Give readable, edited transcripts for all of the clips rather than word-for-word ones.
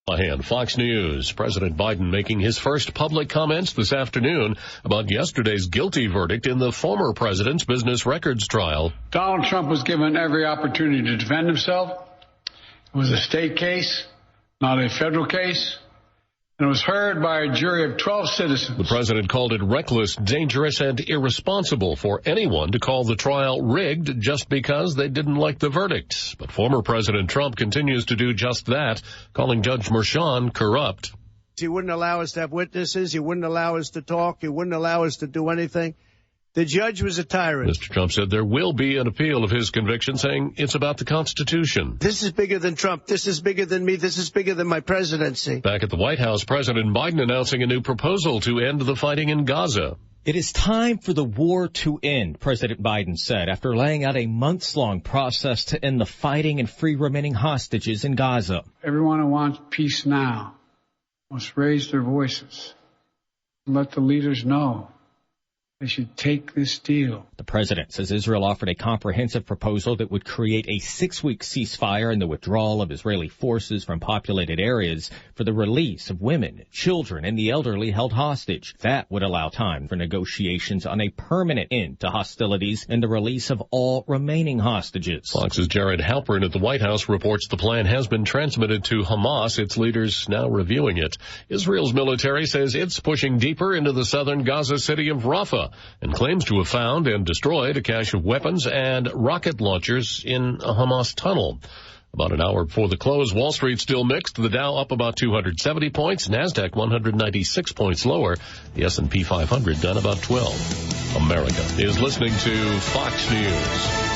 Fox News. President Biden making his first public comments this afternoon about yesterday's guilty verdict in the former president's business records trial. Donald Trump was given every opportunity to defend himself. It was a state case, not a federal case, and it was heard by a jury of 12 citizens. The president called it reckless, dangerous, and irresponsible for anyone to call the trial rigged just because they didn't like the verdict. But former President Trump continues to do just that, calling Judge Merchan corrupt. He wouldn't allow us to have witnesses. He wouldn't allow us to talk. He wouldn't allow us to do anything. The judge was a tyrant. Mr. Trump said there will be an appeal of his conviction, saying it's about the Constitution. This is bigger than Trump. This is bigger than me. This is bigger than my presidency. Back at the White House, President Biden announcing a new proposal to end the fighting in Gaza. It is time for the war to end, President Biden said, after laying out a months-long process to end the fighting and free remaining hostages in Gaza. Everyone who wants peace now must raise their voices and let the leaders know they should take this deal. The president says Israel offered a comprehensive proposal that would create a 6-week ceasefire and the withdrawal of Israeli forces from populated areas for the release of women, children, and the elderly held hostage. That would allow time for negotiations on a permanent end to hostilities and the release of all remaining hostages. Fox's Jared Halpern at the White House reports the plan has been transmitted to Hamas, its leaders now reviewing it. Israel's military says it's pushing deeper into the southern Gaza city of Rafah and claims to have found and destroyed a cache of weapons and rocket launchers in a Hamas tunnel. About an hour before the close, Wall Street still mixed. The Dow up about 270 points, NASDAQ 196 points lower, the S&P 500 down about 12. America is listening to Fox News.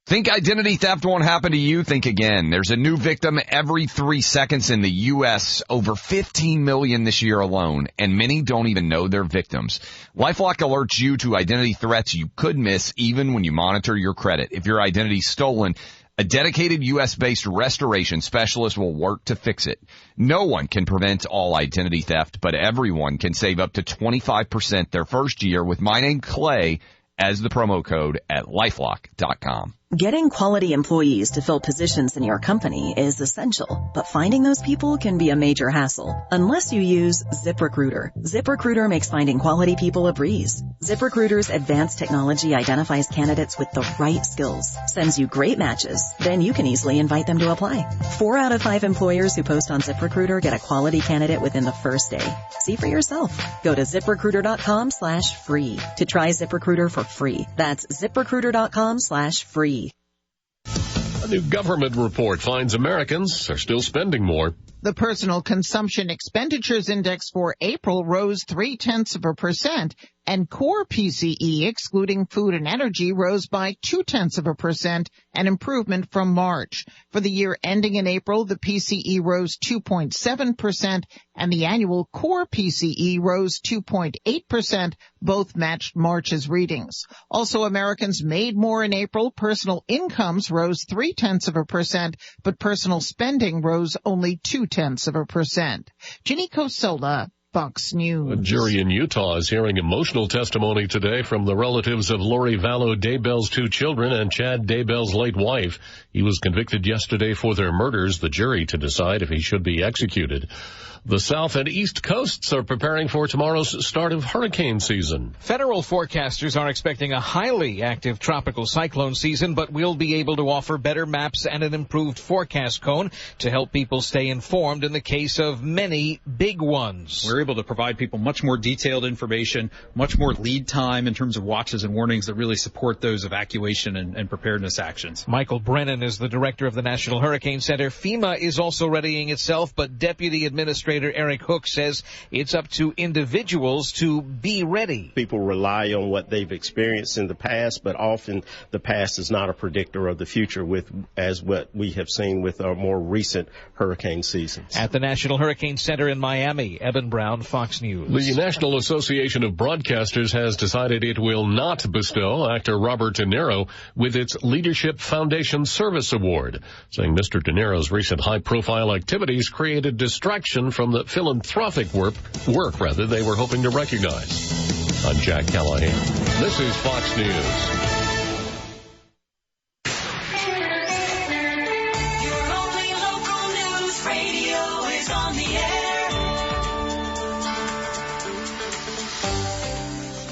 Think identity theft won't happen to you? Think again. There's a new victim every 3 seconds in the U.S., over 15 million this year alone, and many don't even know they're victims. LifeLock alerts you to identity threats you could miss even when you monitor your credit. If your identity's stolen, a dedicated U.S.-based restoration specialist will work to fix it. No one can prevent all identity theft, but everyone can save up to 25% their first year with my name Clay as the promo code at LifeLock.com. Getting quality employees to fill positions in your company is essential, but finding those people can be a major hassle unless you use ZipRecruiter. ZipRecruiter makes finding quality people a breeze. ZipRecruiter's advanced technology identifies candidates with the right skills, sends you great matches, then you can easily invite them to apply. 4 out of 5 employers who post on ZipRecruiter get a quality candidate within the first day. See for yourself. Go to ZipRecruiter.com/free to try ZipRecruiter for free. That's ZipRecruiter.com/free. A new government report finds Americans are still spending more. The Personal Consumption Expenditures Index for April rose 0.3%, and core PCE, excluding food and energy, rose by 0.2%, an improvement from March. For the year ending in April, the PCE rose 2.7%, and the annual core PCE rose 2.8%, both matched March's readings. Also, Americans made more in April. Personal incomes rose 0.3%, but personal spending rose only 0.2%. Ginny Cosola, Fox News. A jury in Utah is hearing emotional testimony today from the relatives of Lori Vallow Daybell's 2 children and Chad Daybell's late wife. He was convicted yesterday for their murders, the jury to decide if he should be executed. The South and East Coasts are preparing for tomorrow's start of hurricane season. Federal forecasters are expecting a highly active tropical cyclone season, but we'll be able to offer better maps and an improved forecast cone to help people stay informed in the case of many big ones. We're able to provide people much more detailed information, much more lead time in terms of watches and warnings that really support those evacuation and preparedness actions. Michael Brennan is the director of the National Hurricane Center. FEMA is also readying itself, but Deputy Administrator Eric Hook says it's up to individuals to be ready. People rely on what they've experienced in the past, but often the past is not a predictor of the future, as what we have seen with our more recent hurricane seasons. At the National Hurricane Center in Miami, Eben Brown, Fox News. The National Association of Broadcasters has decided it will not bestow actor Robert De Niro with its Leadership Foundation Service Award, saying Mr. De Niro's recent high-profile activities created distraction from the philanthropic work they were hoping to recognize. I'm Jack Callahan. This is Fox News. Your only local news radio. Always on the air.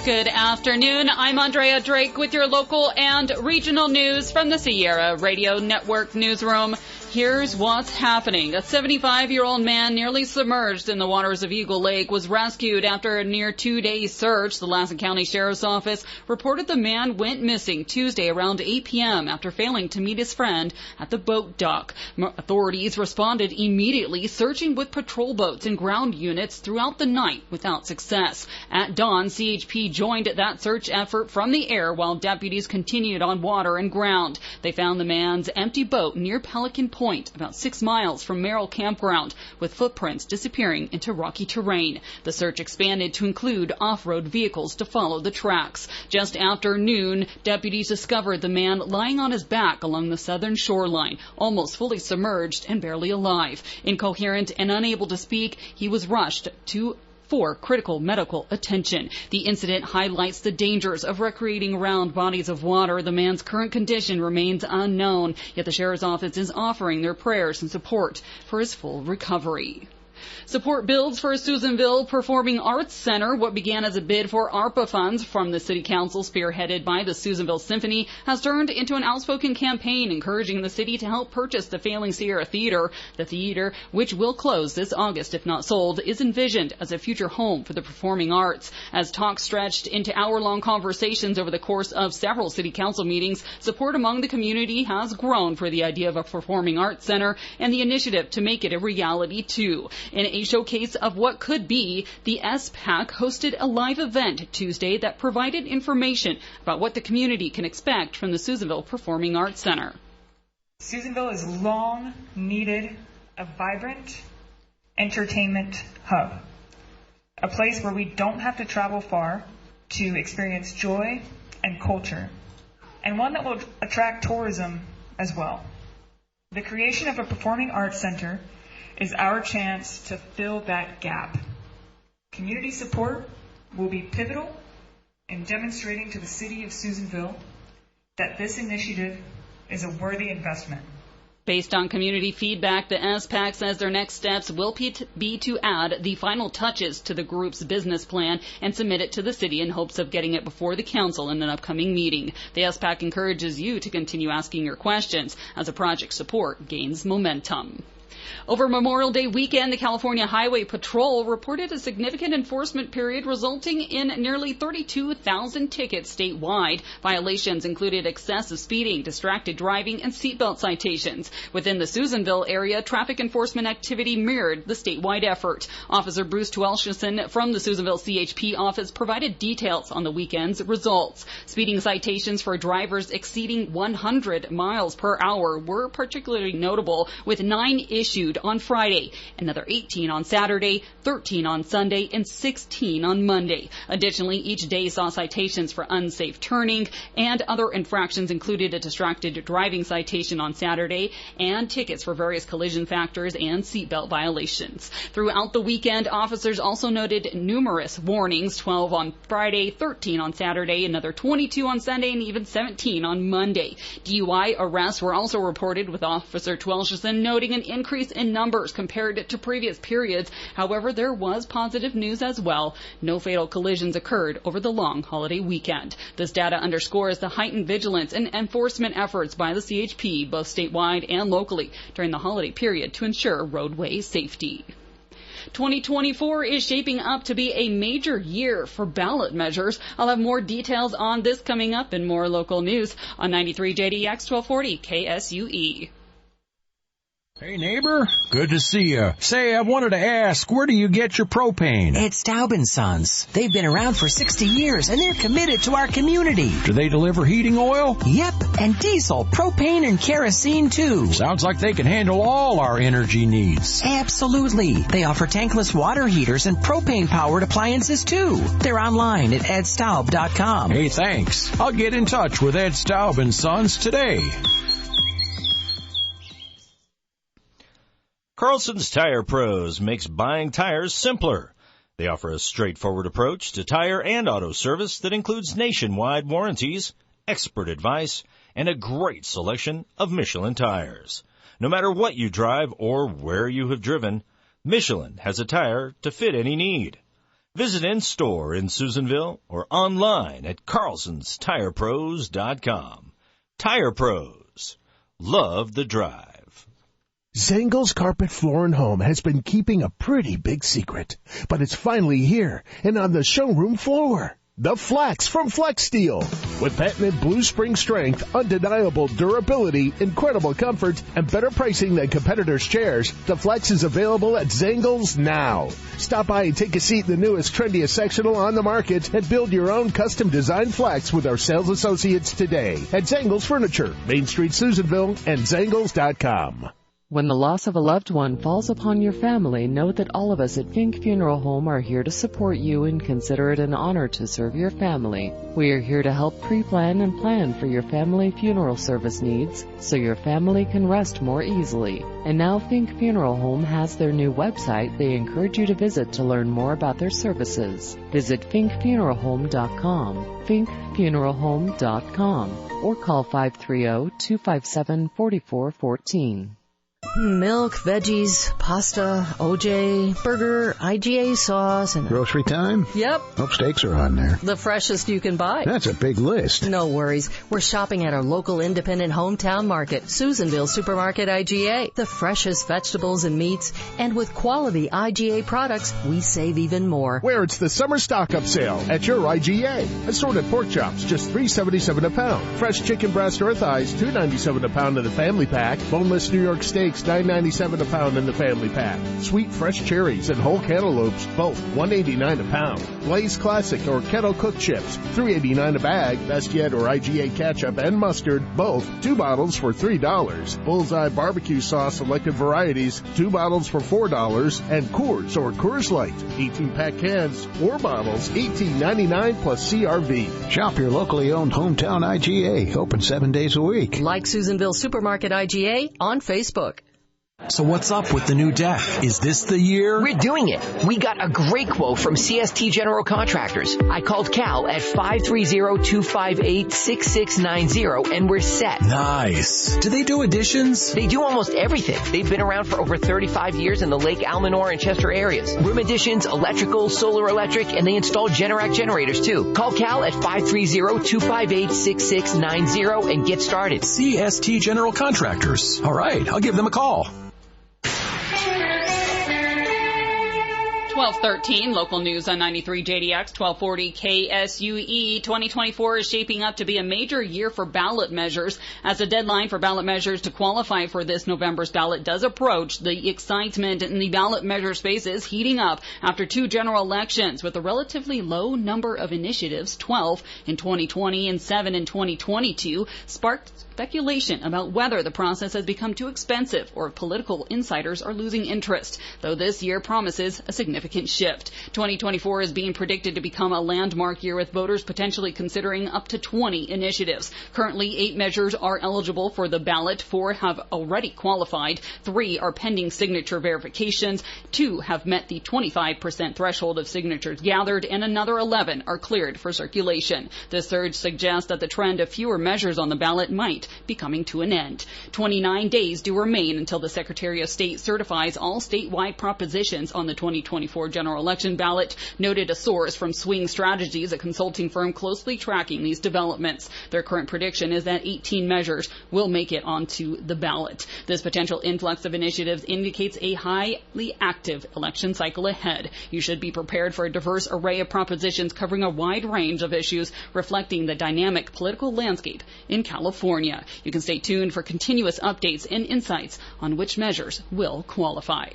Good afternoon. I'm Andrea Drake with your local and regional news from the Sierra Radio Network newsroom. Here's what's happening. A 75-year-old man nearly submerged in the waters of Eagle Lake was rescued after a near 2-day search. The Lassen County Sheriff's Office reported the man went missing Tuesday around 8 p.m. after failing to meet his friend at the boat dock. Authorities responded immediately, searching with patrol boats and ground units throughout the night without success. At dawn, CHP joined that search effort from the air while deputies continued on water and ground. They found the man's empty boat near Pelican Point, about 6 miles from Merrill Campground, with footprints disappearing into rocky terrain. The search expanded to include off-road vehicles to follow the tracks. Just after noon, deputies discovered the man lying on his back along the southern shoreline, almost fully submerged and barely alive. Incoherent and unable to speak, he was rushed for critical medical attention. The incident highlights the dangers of recreating around bodies of water. The man's current condition remains unknown, yet the Sheriff's Office is offering their prayers and support for his full recovery. Support builds for Susanville Performing Arts Center. What began as a bid for ARPA funds from the City Council, spearheaded by the Susanville Symphony, has turned into an outspoken campaign encouraging the city to help purchase the failing Sierra Theater. The theater, which will close this August if not sold, is envisioned as a future home for the performing arts. As talks stretched into hour-long conversations over the course of several City Council meetings, support among the community has grown for the idea of a performing arts center and the initiative to make it a reality too. In a showcase of what could be, the SPAC hosted a live event Tuesday that provided information about what the community can expect from the Susanville Performing Arts Center. Susanville has long needed a vibrant entertainment hub, a place where we don't have to travel far to experience joy and culture, and one that will attract tourism as well. The creation of a performing arts center is our chance to fill that gap. Community support will be pivotal in demonstrating to the city of Susanville that this initiative is a worthy investment. Based on community feedback, the SPAC says their next steps will be to add the final touches to the group's business plan and submit it to the city in hopes of getting it before the council in an upcoming meeting. The SPAC encourages you to continue asking your questions as the project support gains momentum. Over Memorial Day weekend, the California Highway Patrol reported a significant enforcement period resulting in nearly 32,000 tickets statewide. Violations included excessive speeding, distracted driving, and seatbelt citations. Within the Susanville area, traffic enforcement activity mirrored the statewide effort. Officer Bruce Tuelshison from the Susanville CHP office provided details on the weekend's results. Speeding citations for drivers exceeding 100 miles per hour were particularly notable, with 9 issued on Friday, another 18 on Saturday, 13 on Sunday, and 16 on Monday. Additionally, each day saw citations for unsafe turning, and other infractions included a distracted driving citation on Saturday and tickets for various collision factors and seatbelt violations. Throughout the weekend, officers also noted numerous warnings, 12 on Friday, 13 on Saturday, another 22 on Sunday, and even 17 on Monday. DUI arrests were also reported, with Officer Tuelshison noting an increase in numbers compared to previous periods. However, there was positive news as well. No fatal collisions occurred over the long holiday weekend. This data underscores the heightened vigilance and enforcement efforts by the CHP, both statewide and locally, during the holiday period to ensure roadway safety. 2024 is shaping up to be a major year for ballot measures. I'll have more details on this coming up in more local news on 93 JDX 1240 KSUE. Hey, neighbor. Good to see you. Say, I wanted to ask, where do you get your propane? It's Staub & Sons. They've been around for 60 years, and they're committed to our community. Do they deliver heating oil? Yep, and diesel, propane, and kerosene, too. Sounds like they can handle all our energy needs. Absolutely. They offer tankless water heaters and propane-powered appliances, too. They're online at edstaub.com. Hey, thanks. I'll get in touch with Ed Staub & Sons today. Carlson's Tire Pros makes buying tires simpler. They offer a straightforward approach to tire and auto service that includes nationwide warranties, expert advice, and a great selection of Michelin tires. No matter what you drive or where you have driven, Michelin has a tire to fit any need. Visit in-store in Susanville or online at carlsonstirepros.com. Tire Pros. Love the drive. Zangel's Carpet Floor and Home has been keeping a pretty big secret, but it's finally here and on the showroom floor. The Flex from Flex Steel. With patented blue spring strength, undeniable durability, incredible comfort, and better pricing than competitors' chairs, the Flex is available at Zangel's now. Stop by and take a seat in the newest, trendiest sectional on the market and build your own custom-designed Flex with our sales associates today at Zangel's Furniture, Main Street, Susanville, and Zangles.com. When the loss of a loved one falls upon your family, know that all of us at Fink Funeral Home are here to support you and consider it an honor to serve your family. We are here to help pre-plan and plan for your family funeral service needs so your family can rest more easily. And now Fink Funeral Home has their new website they encourage you to visit to learn more about their services. Visit finkfuneralhome.com, finkfuneralhome.com, or call 530-257-4414. Milk, veggies, pasta, OJ, burger, IGA sauce, and... Grocery time? Yep. Hope steaks are on there. The freshest you can buy. That's a big list. No worries. We're shopping at our local independent hometown market, Susanville Supermarket IGA. The freshest vegetables and meats, and with quality IGA products, we save even more. Where it's the summer stock-up sale at your IGA. Assorted pork chops, just $3.77 a pound. Fresh chicken breast or thighs, $2.97 a pound in the family pack. Boneless New York steaks, $9.97 a pound in the family pack. Sweet fresh cherries and whole cantaloupes, both $1.89 a pound. Blaze Classic or Kettle Cooked chips, $3.89 a bag. Best Yet or IGA ketchup and mustard, both 2 bottles for $3. Bullseye barbecue sauce selected varieties, 2 bottles for $4. And Coors or Coors Light, 18-pack cans or bottles, $18.99 plus CRV. Shop your locally owned hometown IGA, open 7 days a week. Like Susanville Supermarket IGA on Facebook. So what's up with the new deck? Is this the year? We're doing it. We got a great quote from CST General Contractors. I called Cal at 530-258-6690 and we're set. Nice. Do they do additions? They do almost everything. They've been around for over 35 years in the Lake Almanor and Chester areas. Room additions, electrical, solar electric, and they install Generac generators too. Call Cal at 530-258-6690 and get started. CST General Contractors. All right, I'll give them a call. 12:13, local news on 93 JDX, 1240 KSUE. 2024 is shaping up to be a major year for ballot measures. As the deadline for ballot measures to qualify for this November's ballot does approach, the excitement in the ballot measure space is heating up after 2 general elections with a relatively low number of initiatives, 12 in 2020 and 7 in 2022, sparked speculation about whether the process has become too expensive or if political insiders are losing interest, though this year promises a significant shift. 2024 is being predicted to become a landmark year with voters potentially considering up to 20 initiatives. Currently, 8 measures are eligible for the ballot. 4 have already qualified. 3 are pending signature verifications. 2 have met the 25% threshold of signatures gathered, and another 11 are cleared for circulation. This surge suggests that the trend of fewer measures on the ballot might be coming to an end. 29 days do remain until the Secretary of State certifies all statewide propositions on the 2024 general election ballot, noted a source from Swing Strategies, a consulting firm closely tracking these developments. Their current prediction is that 18 measures will make it onto the ballot. This potential influx of initiatives indicates a highly active election cycle ahead. You should be prepared for a diverse array of propositions covering a wide range of issues reflecting the dynamic political landscape in California. You can stay tuned for continuous updates and insights on which measures will qualify.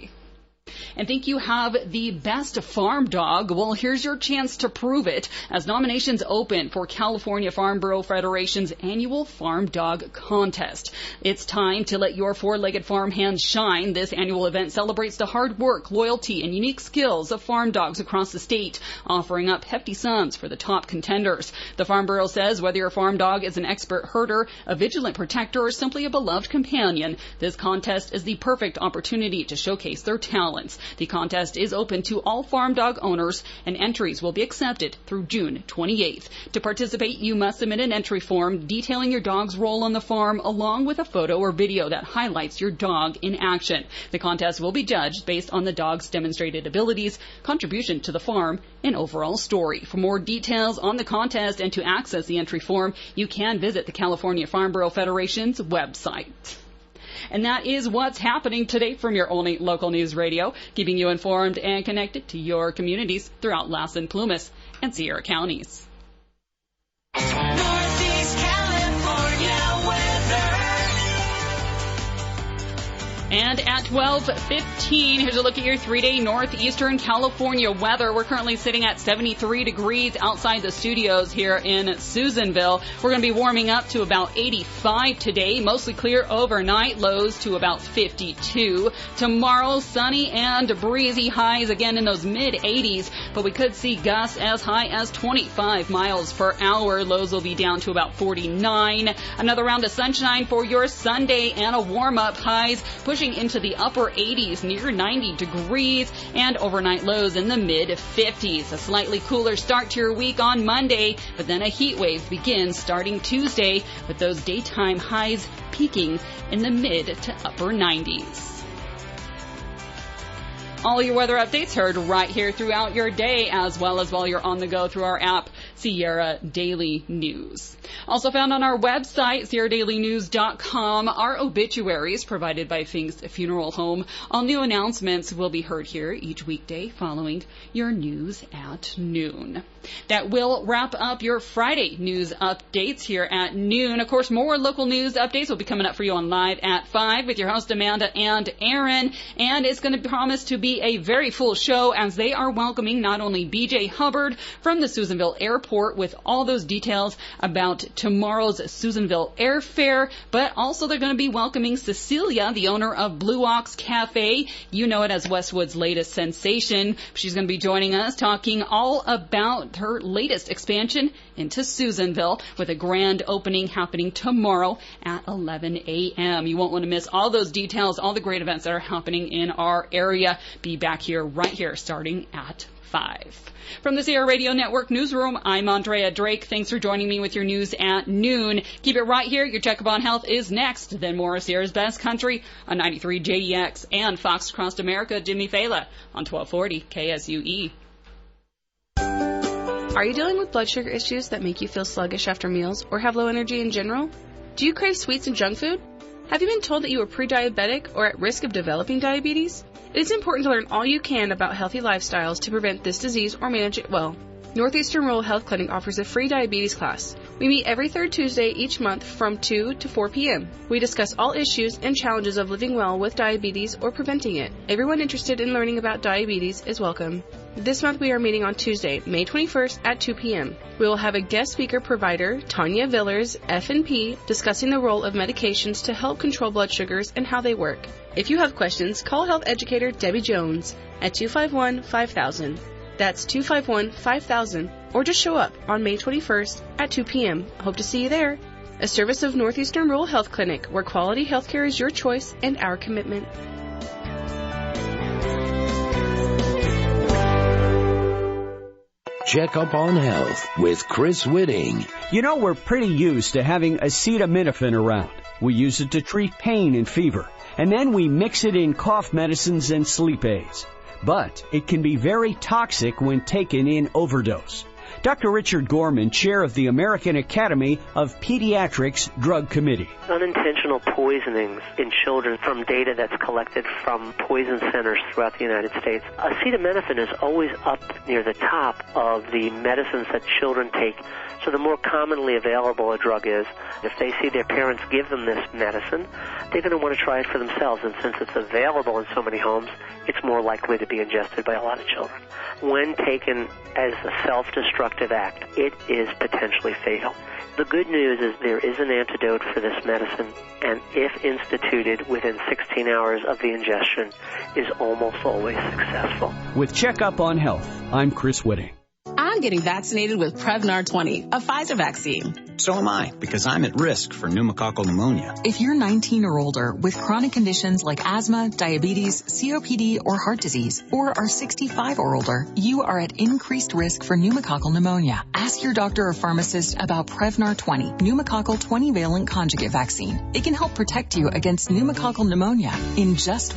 And think you have the best farm dog? Well, here's your chance to prove it as nominations open for California Farm Bureau Federation's annual Farm Dog Contest. It's time to let your four-legged farm hands shine. This annual event celebrates the hard work, loyalty, and unique skills of farm dogs across the state, offering up hefty sums for the top contenders. The Farm Bureau says whether your farm dog is an expert herder, a vigilant protector, or simply a beloved companion, this contest is the perfect opportunity to showcase their talents. The contest is open to all farm dog owners, and entries will be accepted through June 28th. To participate, you must submit an entry form detailing your dog's role on the farm, along with a photo or video that highlights your dog in action. The contest will be judged based on the dog's demonstrated abilities, contribution to the farm, and overall story. For more details on the contest and to access the entry form, you can visit the California Farm Bureau Federation's website. And that is what's happening today from your only local news radio, keeping you informed and connected to your communities throughout Lassen, Plumas, and Sierra counties. Northeast California weather. And at 12:15, here's a look at your 3-day northeastern California weather. We're currently sitting at 73 degrees outside the studios here in Susanville. We're going to be warming up to about 85 today, mostly clear overnight, lows to about 52. Tomorrow, sunny and breezy, highs again in those mid-80s, but we could see gusts as high as 25 miles per hour. Lows will be down to about 49. Another round of sunshine for your Sunday and a warm-up, highs pushing into the upper 80s, near 90 degrees, and overnight lows in the mid-50s. A slightly cooler start to your week on Monday, but then a heat wave begins starting Tuesday, with those daytime highs peaking in the mid to upper 90s. All your weather updates heard right here throughout your day, as well as while you're on the go through our app, Sierra Daily News. Also found on our website, SierraDailyNews.com, are obituaries provided by Fink's Funeral Home. All new announcements will be heard here each weekday following your news at noon. That will wrap up your Friday news updates here at noon. Of course, more local news updates will be coming up for you on Live at 5 with your host Amanda and Aaron. And it's going to promise to be a very full show, as they are welcoming not only BJ Hubbard from the Susanville Airport with all those details about tomorrow's Susanville airfare, but also they're going to be welcoming Cecilia, the owner of Blue Ox Cafe. You know it as Westwood's latest sensation. She's going to be joining us talking all about her latest expansion into Susanville, with a grand opening happening tomorrow at 11 a.m. You won't want to miss all those details, all the great events that are happening in our area. Be back here, right here, starting at 5. From the Sierra Radio Network Newsroom, I'm Andrea Drake. Thanks for joining me with your news at noon. Keep it right here. Your checkup on health is next. Then more of Sierra's Best Country on 93 JEX and Fox Across America, Jimmy Fela on 1240 KSUE. Are you dealing with blood sugar issues that make you feel sluggish after meals or have low energy in general? Do you crave sweets and junk food? Have you been told that you are pre-diabetic or at risk of developing diabetes? It is important to learn all you can about healthy lifestyles to prevent this disease or manage it well. Northeastern Rural Health Clinic offers a free diabetes class. We meet every third Tuesday each month from 2 to 4 p.m. We discuss all issues and challenges of living well with diabetes or preventing it. Everyone interested in learning about diabetes is welcome. This month we are meeting on Tuesday, May 21st at 2 p.m. We will have a guest speaker provider, Tanya Villers, FNP, discussing the role of medications to help control blood sugars and how they work. If you have questions, call health educator Debbie Jones at 251-5000. That's 251-5000, or just show up on May 21st at 2 p.m. Hope to see you there. A service of Northeastern Rural Health Clinic, where quality health care is your choice and our commitment. Check up on health with Chris Whitting. You know, we're pretty used to having acetaminophen around. We use it to treat pain and fever, and then we mix it in cough medicines and sleep aids. But it can be very toxic when taken in overdose. Dr. Richard Gorman, chair of the American Academy of Pediatrics Drug Committee. Unintentional poisonings in children from data that's collected from poison centers throughout the United States. Acetaminophen is always up near the top of the medicines that children take. So the more commonly available a drug is, if they see their parents give them this medicine, they're going to want to try it for themselves. And since it's available in so many homes, it's more likely to be ingested by a lot of children. When taken as a self-destructive act, it is potentially fatal. The good news is there is an antidote for this medicine, and if instituted within 16 hours of the ingestion, is almost always successful. With Checkup on Health, I'm Chris Whitting. I on getting vaccinated with Prevnar 20, a Pfizer vaccine. So am I, because I'm at risk for pneumococcal pneumonia. If you're 19 or older with chronic conditions like asthma, diabetes, COPD, or heart disease, or are 65 or older, you are at increased risk for pneumococcal pneumonia. Ask your doctor or pharmacist about Prevnar 20, pneumococcal 20-valent conjugate vaccine. It can help protect you against pneumococcal pneumonia in just